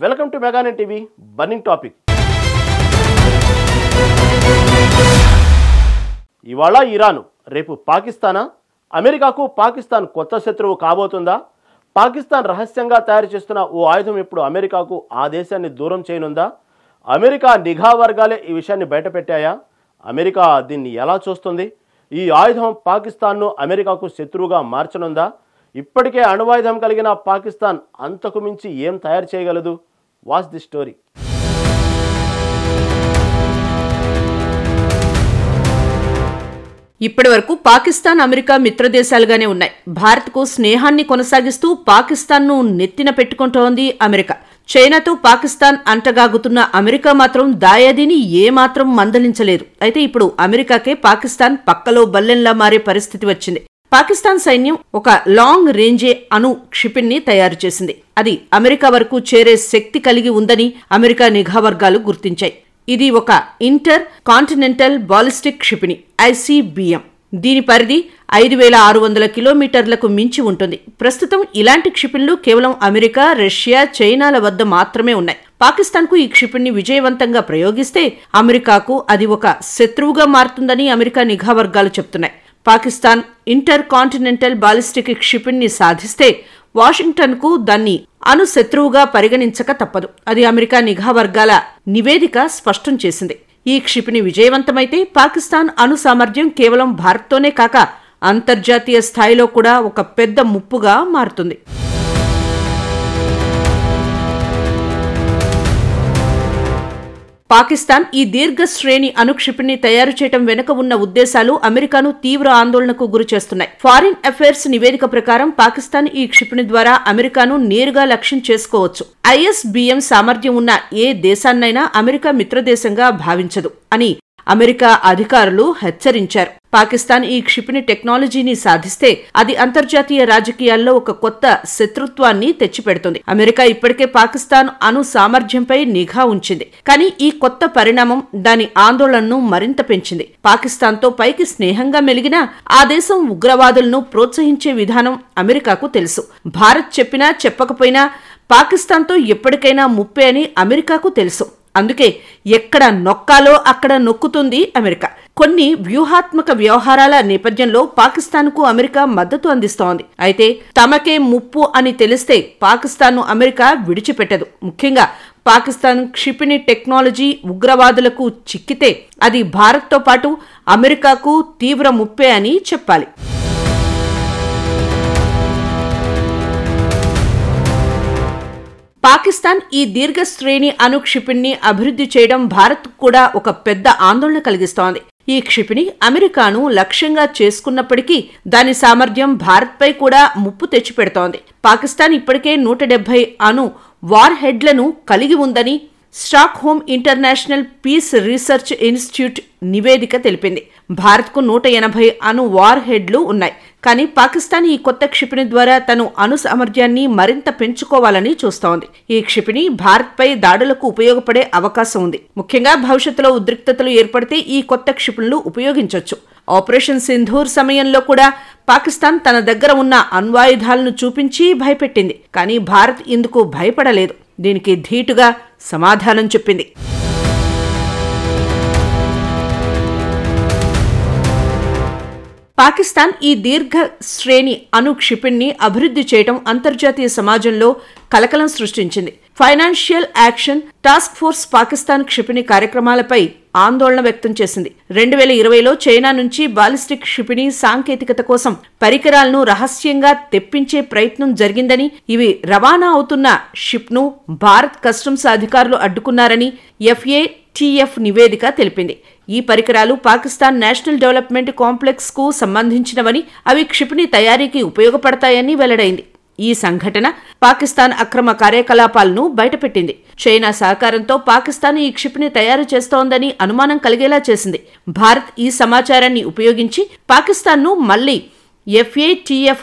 Welcome to Meganet TV burning topic. ఇవాళ Iran, రేపు పాకిస్తానా? అమెరికాకు పాకిస్తాన్ కొత్త శత్రువు కాబోతుందా? పాకిస్తాన్ రహస్యంగా తయారు చేస్తున్న ఓ ఆయుధం ఇప్పుడు అమెరికాకు ఆ దేశాన్ని దూరం చేయనుందా? అమెరికా నిఘా వర్గాలే ఈ విషయాన్ని బయటపెట్టాయా? అమెరికా దీన్ని ఎలా చూస్తుంది? ఈ ఆయుధం పాకిస్తాన్ను అమెరికాకు శత్రువుగా మార్చనుందా? ఇప్పటికే అణువాయుధం కలిగిన పాకిస్తాన్ అంతకు మించి ఏం తయారు చేయగలదు? Watch the story. ఇప్పటి వరకు పాకిస్తాన్, అమెరికా మిత్రదేశాలుగానే ఉన్నాయి. భారత్కు స్నేహాన్ని కొనసాగిస్తూ పాకిస్తాన్ను నెత్తిన పెట్టుకుంటోంది అమెరికా. చైనాతో పాకిస్తాన్ అంటగాగుతున్న అమెరికా మాత్రం దాయాదిని ఏమాత్రం మందలించలేదు. అయితే ఇప్పుడు అమెరికాకే పాకిస్తాన్ పక్కలో బల్లెంలా మారే పరిస్థితి వచ్చింది. పాకిస్తాన్ సైన్యం ఒక లాంగ్ రేంజే అణు క్షిపణిని తయారు చేసింది. అది అమెరికా వరకు చేరే శక్తి కలిగి ఉందని అమెరికా నిఘా వర్గాలు గుర్తించాయి. ఇది ఒక ఇంటర్ కాంటినెంటల్ బాలిస్టిక్ క్షిపణి, ICBM. దీని పరిధి 5600 కిలోమీటర్లకు మించి ఉంటుంది. ప్రస్తుతం ఇలాంటి క్షిపణులు కేవలం అమెరికా, రష్యా, చైనాల వద్ద మాత్రమే ఉన్నాయి. పాకిస్తాన్కు ఈ క్షిపణిని విజయవంతంగా ప్రయోగిస్తే అమెరికాకు అది ఒక శత్రువుగా మారుతుందని అమెరికా నిఘా వర్గాలు చెప్తున్నాయి. పాకిస్తాన్ ఇంటర్ కాంటినెంటల్ బాలిస్టిక్ క్షిపణిని సాధిస్తే వాషింగ్టన్కు దాన్ని అణు శత్రువుగా పరిగణించక తప్పదు. అది అమెరికా నిఘా వర్గాల నివేదిక స్పష్టం చేసింది. ఈ క్షిపణి విజయవంతమైతే పాకిస్తాన్ అణు సామర్థ్యం కేవలం భారత్తోనే కాక అంతర్జాతీయ స్థాయిలో కూడా ఒక పెద్ద ముప్పుగా మారుతుంది. పాకిస్తాన్ ఈ దీర్ఘ శ్రేణి అణుక్షిపణిని తయారు చేయడం వెనుక ఉన్న ఉద్దేశాలు అమెరికాను తీవ్ర ఆందోళనకు గురి చేస్తున్నాయి. ఫారిన్ అఫైర్స్ నివేదిక ప్రకారం పాకిస్తాన్ ఈ క్షిపణి ద్వారా అమెరికాను నేరుగా లక్ష్యం చేసుకోవచ్చు. ICBM సామర్థ్యం ఉన్న ఏ దేశాన్నైనా అమెరికా మిత్రదేశంగా భావించదు అని అమెరికా అధికారులు హెచ్చరించారు. పాకిస్తాన్ ఈ క్షిపణి టెక్నాలజీని సాధిస్తే అది అంతర్జాతీయ రాజకీయాల్లో ఒక కొత్త శత్రుత్వాన్ని తెచ్చిపెడుతుంది. అమెరికా ఇప్పటికే పాకిస్తాన్ అణు సామర్థ్యంపై నిఘా ఉంచింది. కానీ ఈ కొత్త పరిణామం దాని ఆందోళనను మరింత పెంచింది. పాకిస్తాన్తో పైకి స్నేహంగా మెలిగినా ఆ దేశం ఉగ్రవాదులను ప్రోత్సహించే విధానం అమెరికాకు తెలుసు. భారత్ చెప్పినా చెప్పకపోయినా పాకిస్తాన్తో ఎప్పటికైనా ముప్పే అని అమెరికాకు తెలుసు. అందుకే ఎక్కడ నొక్కాలో అక్కడ నొక్కుతుంది అమెరికా. కొన్ని వ్యూహాత్మక వ్యవహారాల నేపథ్యంలో పాకిస్తాన్కు అమెరికా మద్దతు అందిస్తోంది. అయితే తమకే ముప్పు అని తెలిస్తే పాకిస్తాన్ను అమెరికా విడిచిపెట్టదు. ముఖ్యంగా పాకిస్తాన్ క్షిపణి టెక్నాలజీ ఉగ్రవాదులకు చిక్కితే అది భారత్తో పాటు అమెరికాకు తీవ్ర ముప్పే అని చెప్పాలి. పాకిస్తాన్ ఈ దీర్ఘ శ్రేణి అణు క్షిపణిని అభివృద్ధి చేయడం భారత్ కూడా ఒక పెద్ద ఆందోళన కలిగిస్తోంది. ఈ క్షిపణి అమెరికాను లక్ష్యంగా చేసుకున్నప్పటికీ దాని సామర్థ్యం భారత్పై కూడా ముప్పు తెచ్చిపెడుతోంది. పాకిస్తాన్ ఇప్పటికే 170 అణు వార్ హెడ్లను కలిగి ఉందని Stockholm International Peace Research Institute నివేదిక తెలిపింది. భారత్కు 180 అణు వార్ హెడ్లు ఉన్నాయి. కానీ పాకిస్తాన్ ఈ కొత్త క్షిపణి ద్వారా తను అణు సామర్థ్యాన్ని మరింత పెంచుకోవాలని చూస్తోంది. ఈ క్షిపణి భారత్పై దాడులకు ఉపయోగపడే అవకాశం ఉంది. ముఖ్యంగా భవిష్యత్తులో ఉద్రిక్తతలు ఏర్పడితే ఈ కొత్త క్షిపణులు ఉపయోగించొచ్చు. ఆపరేషన్ సింధూర్ సమయంలో కూడా పాకిస్తాన్ తన దగ్గర ఉన్న అణ్వాయుధాలను చూపించి భయపెట్టింది. కానీ భారత్ ఇందుకు భయపడలేదు. దీనికి ధీటుగా సమాధానం చెప్పింది. పాకిస్తాన్ ఈ దీర్ఘ శ్రేణి అణు క్షిపణిని అభివృద్ధి చేయడం అంతర్జాతీయ సమాజంలో కలకలం సృష్టించింది. Financial action task force Pakistan క్షిపణి కార్యక్రమాలపై ఆందోళన వ్యక్తం చేసింది. 2020లో చైనా నుంచి బాలిస్టిక్ క్షిపణి సాంకేతికత కోసం పరికరాలను రహస్యంగా తెప్పించే ప్రయత్నం జరిగిందని, ఇవి రవాణా అవుతున్న షిప్ను భారత్ కస్టమ్స్ అధికారులు అడ్డుకున్నారని FATF నివేదిక తెలిపింది. ఈ పరికరాలు పాకిస్తాన్ నేషనల్ డెవలప్మెంట్ కాంప్లెక్స్ కు సంబంధించినవని, అవి క్షిపణి తయారీకి ఉపయోగపడతాయని వెల్లడైంది. ఈ సంఘటన పాకిస్తాన్ అక్రమ కార్యకలాపాలను బయటపెట్టింది. చైనా సహకారంతో పాకిస్తాన్ ఈ క్షిపణి తయారు చేస్తోందని అనుమానం కలిగేలా చేసింది. భారత్ ఈ సమాచారాన్ని ఉపయోగించి పాకిస్తాన్ను మళ్లీ FATF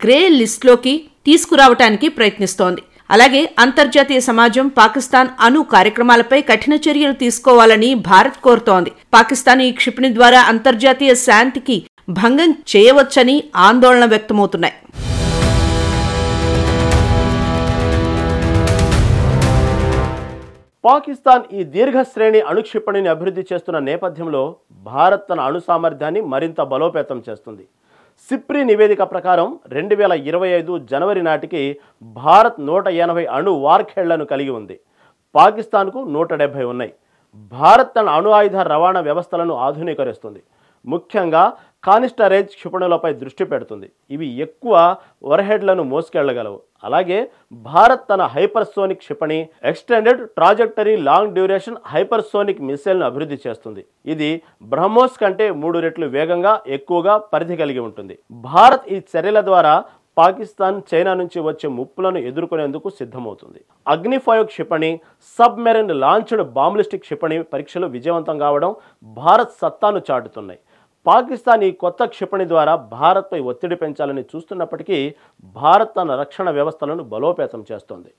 గ్రే లిస్టులోకి తీసుకురావటానికి ప్రయత్నిస్తోంది. అలాగే అంతర్జాతీయ సమాజం పాకిస్తాన్ అణు కార్యక్రమాలపై కఠిన చర్యలు తీసుకోవాలని భారత్ కోరుతోంది. పాకిస్తాన్ ఈ క్షిపణి ద్వారా అంతర్జాతీయ శాంతికి భంగం చేయవచ్చని ఆందోళన వ్యక్తమవుతున్నాయి. పాకిస్తాన్ ఈ దీర్ఘశ్రేణి అణుక్షిపణిని అభివృద్ధి చేస్తున్న నేపథ్యంలో భారత్ తన అణు సామర్థ్యాన్ని మరింత బలోపేతం చేస్తుంది. సిప్రి నివేదిక ప్రకారం 2025 జనవరి నాటికి భారత్ 180 అణు వార్ఖేళ్లను కలిగి ఉంది. పాకిస్తాన్కు 170 ఉన్నాయి. భారత్ తన అణు ఆయుధ రవాణా వ్యవస్థలను ఆధునీకరిస్తుంది. ముఖ్యంగా కానిస్టరేజ్ క్షిపణులపై దృష్టి పెడుతుంది. ఇవి ఎక్కువ ఓవర్హెడ్లను మోసుకెళ్లగలవు. అలాగే భారత్ తన హైపర్సోనిక్ క్షిపణి extended trajectory long duration hypersonic మిసైల్ను అభివృద్ధి చేస్తుంది. ఇది బ్రహ్మోస్ కంటే 3 రెట్లు వేగంగా ఎక్కువగా పరిధి కలిగి ఉంటుంది. భారత్ ఈ చర్యల ద్వారా పాకిస్తాన్ చైనా నుంచి వచ్చే ముప్పులను ఎదుర్కొనేందుకు సిద్ధమవుతుంది. అగ్ని-5 క్షిపణి, సబ్మెరైన్ లాంచ్డ్ బాంబలిస్టిక్ క్షిపణి పరీక్షలు విజయవంతం కావడం భారత్ సత్తాను చాటుతున్నాయి. పాకిస్తాన్ ఈ కొత్త క్షిపణి ద్వారా భారత్పై ఒత్తిడి పెంచాలని చూస్తున్నప్పటికీ భారత్ తన రక్షణ వ్యవస్థలను బలోపేతం చేస్తోంది.